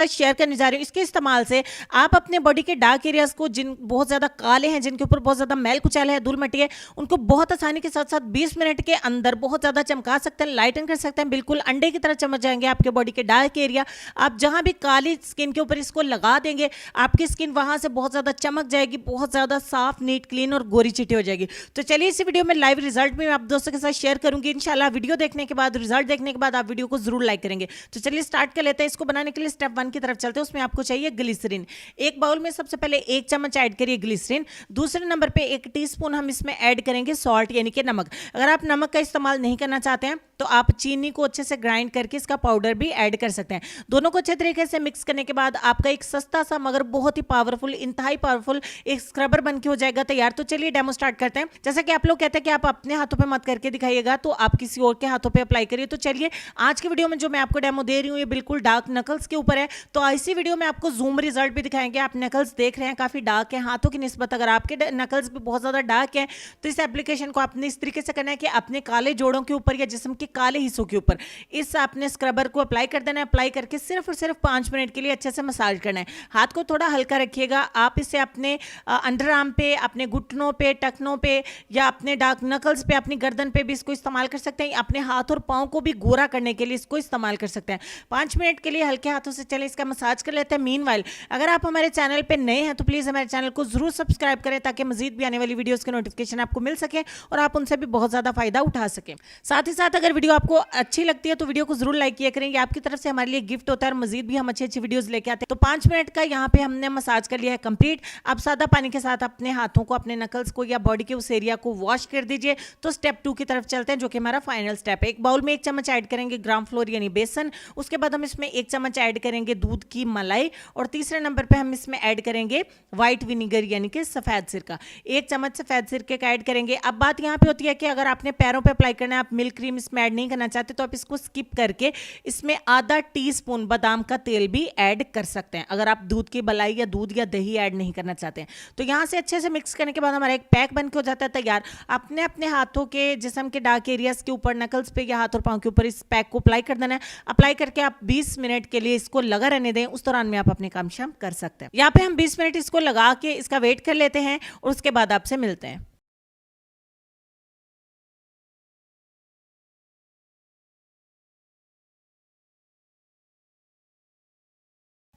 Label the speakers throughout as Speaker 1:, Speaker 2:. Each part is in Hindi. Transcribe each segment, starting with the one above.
Speaker 1: शेयर करने जा रही हूँ। इसके इस्तेमाल से आप अपने बॉडी के डार्क एरियाज को, जिन बहुत ज़्यादा काले हैं, जिनके ऊपर बहुत ज़्यादा मैल कुचैल है, धूल मिट्टी है, उनको बहुत आसानी के साथ साथ 20 मिनट के अंदर बहुत ज़्यादा चमका सकते हैं, लाइटन कर सकते हैं। बिल्कुल अंडे की तरह चमक जाएंगे आपके बॉडी के डार्क एरिया। आप जहां भी काली स्किन के ऊपर इसको लगा देंगे, आपकी स्किन वहां से बहुत ज़्यादा चमक जाएगी, बहुत ज़्यादा साफ, नीट, क्लीन और गोरी चिटी हो जाएगी। तो चलिए इसी वीडियो में लाइव रिजल्ट भी मैं आप दोस्तों के साथ शेयर करूंगी। इंशाल्लाह वीडियो देखने के बाद, रिजल्ट देखने के बाद आप वीडियो को जरूर लाइक करेंगे। तो चलिए स्टार्ट कर लेते हैं। इसको बनाने के लिए स्टेप 1 की तरफ चलते हैं। उसमें आपको चाहिए ग्लिसरीन। एक बाउल में सबसे पहले 1 चम्मच ऐड करिए ग्लिसरीन। दूसरे नंबर पे 1 टीस्पून हम इसमें ऐड करेंगे सॉल्ट यानी कि नमक। अगर आप नमक का इस्तेमाल नहीं करना चाहते हैं तो आप चीनी को अच्छे से ग्राइंड करके इसका पाउडर भी ऐड कर सकते हैं। दोनों को अच्छे तरीके से मिक्स करने के बाद आपका एक सस्ता सा मगर बहुत ही पावरफुल, इंतहाई पावरफुल एक स्क्रबर बन के हो जाएगा तैयार। तो चलिए डेमो स्टार्ट करते हैं। जैसा कि आप लोग कहते हैं कि आप अपने हाथों पे मत करके दिखाइएगा, तो आप किसी और के हाथों पे अप्लाई करिए। तो चलिए आज की वीडियो में जो मैं आपको डेमो दे रही हूँ ये बिल्कुल डार्क नकल्स के ऊपर है। तो इसी वीडियो में आपको जूम रिजल्ट भी दिखाएंगे। आप नकल्स देख रहे हैं काफी डार्क है हाथों की निस्बत। अगर आपके नकल्स भी बहुत ज्यादा डार्क है तो इस एप्लीकेशन को आपने इस तरीके से करना है कि अपने काले जोड़ों के ऊपर या जिस्म के काले हिस्सों के ऊपर इस आपने स्क्रबर को अप्लाई कर देना है। अप्लाई करके सिर्फ और सिर्फ 5 मिनट के लिए अच्छे से मसाज करना है। हाथ को थोड़ा हल्का रखिएगा। आप इसे अपने अंडर आर्म पे, अपने घुटनों पे, टखनों पे या अपने डार्क नकल्स पे, अपनी गर्दन पे भी इसको इस्तेमाल कर सकते हैं। अपने हाथ और पांव को भी गोरा करने के लिए इसको इस्तेमाल कर सकते हैं। 5 मिनट के लिए हल्के हाथों से चले इसका मसाज कर लेते हैं। मीनवाइल अगर आप हमारे चैनल पे नए हैं तो प्लीज हमारे चैनल को जरूर सब्सक्राइब करें ताकि मजीद भी आने वाली वीडियोस के नोटिफिकेशन आपको मिल सके और आप उनसे भी बहुत ज्यादा फायदा उठा सकें। साथ ही साथ अगर वीडियो आपको अच्छी लगती है तो वीडियो को जरूर लाइक किया करेंगे। आपकी तरफ से हमारे लिए गिफ्ट होता है और मजीद भी हम अच्छी अच्छी वीडियोस लेके आते हैं। तो 5 मिनट का यहाँ पे हमने मसाज कर लिया है कंप्लीट। अब सादा पानी के साथ अपने हाथों को, अपने नकल्स को या बॉडी के उस एरिया को वॉश कर दीजिए। तो स्टेप 2 की तरफ चलते हैं जो कि हमारा फाइनल स्टेप है। एक बाउल में 1 चम्मच ऐड करेंगे ग्राम फ्लोर यानी बेसन। उसके बाद हम इसमें 1 चम्मच ऐड करेंगे दूध की मलाई और तीसरे नंबर पे हम इसमें ऐड करेंगे व्हाइट विनीगर यानी कि सफेद सिरका। 1 चम्मच सफेद सिरके का ऐड करेंगे। अब बात यहाँ पे होती है कि अगर आपने पैरों पे अप्लाई करना है, आप मिल्क क्रीम इसमें ऐड नहीं करना चाहते तो आप इसको स्किप करके इसमें आधा टीस्पून बादाम का तेल भी ऐड कर सकते हैं, अगर आप दूध की मलाई या दूध या दही ऐड नहीं करना चाहते हैं। तो यहाँ से अच्छे से मिक्स करने के बाद हमारा एक पैक बन के हो जाता है तैयार। अपने अपने हाथों के, जिस्म के डार्क एरियाज के ऊपर, नकल्स पे या हाथ और पांव के ऊपर इस पैक को अप्लाई कर देना है। अप्लाई करके आप 20 मिनट के लिए इसको लगा रहने दें। उस दौरान में आप अपने काम शाम कर सकते हैं। यहाँ पे हम 20 मिनट इसको लगा के इसका वेट कर लेते हैं और उसके बाद आपसे मिलते हैं।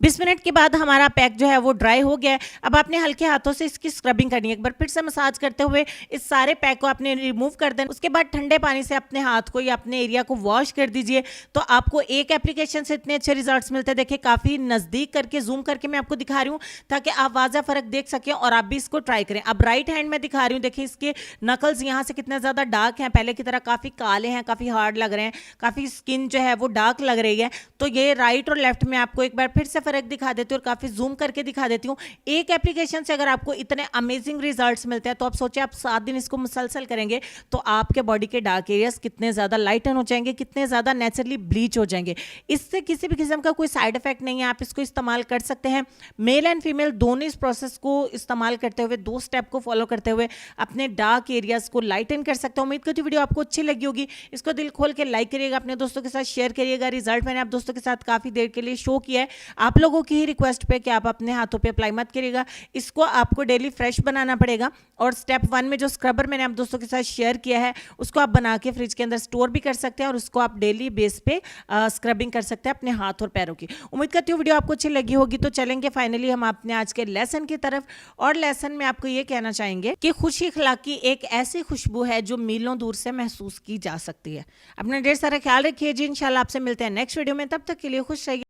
Speaker 1: 20 मिनट के बाद हमारा पैक जो है वो ड्राई हो गया है। अब आपने हल्के हाथों से इसकी स्क्रबिंग करनी है। एक बार फिर से मसाज करते हुए इस सारे पैक को आपने रिमूव कर देना। उसके बाद ठंडे पानी से अपने हाथ को या अपने एरिया को वॉश कर दीजिए। तो आपको एक एप्लीकेशन से इतने अच्छे रिजल्ट्स मिलते हैं। देखिए काफी नजदीक करके जूम करके मैं आपको दिखा रही हूँ ताकि आप वाज़ा फर्क देख सकें और आप भी इसको ट्राई करें। अब राइट हैंड में दिखा रही हूँ, देखिए इसके नकल्स यहाँ से कितने ज्यादा डार्क हैं, पहले की तरह काफी काले हैं, काफी हार्ड लग रहे हैं, काफी स्किन जो है वो डार्क लग रही है। तो ये राइट और लेफ्ट में आपको एक बार फिर से फर्क दिखा देती हूँ और काफी जूम करके दिखा देती हूँ। एक एप्लीकेशन से अगर आपको इतने अमेजिंग रिजल्ट्स मिलते हैं तो आप सोचिए, आप 7 दिन इसको मुसलसल करेंगे तो आपके बॉडी के डार्क एरियाज कितने ज्यादा लाइटन हो जाएंगे, कितने ज्यादा नेचुरली ब्लीच हो जाएंगे। इससे किसी भी किस्म का कोई साइड इफेक्ट नहीं है। आप इसको इस्तेमाल कर सकते हैं। मेल एंड फीमेल दोनों इस प्रोसेस को इस्तेमाल करते हुए, 2 स्टेप को फॉलो करते हुए अपने डार्क एरियाज को लाइटन कर सकते हैं। उम्मीद करती हूँ वीडियो आपको अच्छी लगी होगी। इसको दिल खोल के लाइक करिएगा, अपने दोस्तों के साथ शेयर करिएगा। रिजल्ट मैंने आप दोस्तों के साथ काफी देर के लिए शो किया है। आप लोगों की ही रिक्वेस्ट पे कि आप अपने हाथों पे अप्लाई मत करिएगा, इसको आपको डेली फ्रेश बनाना पड़ेगा। और स्टेप 1 में जो स्क्रबर मैंने आप दोस्तों के साथ शेयर किया है उसको आप बना के फ्रिज के अंदर स्टोर भी कर सकते हैं और उसको आप डेली बेस पे स्क्रबिंग कर सकते हैं अपने हाथ और पैरों की। उम्मीद करती हूँ वीडियो आपको अच्छी लगी होगी। तो चलेंगे फाइनली हम अपने आज के लेसन की तरफ। और लेसन में आपको ये कहना चाहेंगे कि खुशी अखलाकी एक ऐसी खुशबू है जो मीलों दूर से महसूस की जा सकती है। अपना ढेर सारा ख्याल रखिए जी। इंशाल्लाह आपसे मिलते हैं नेक्स्ट वीडियो में। तब तक के लिए खुश रहिए।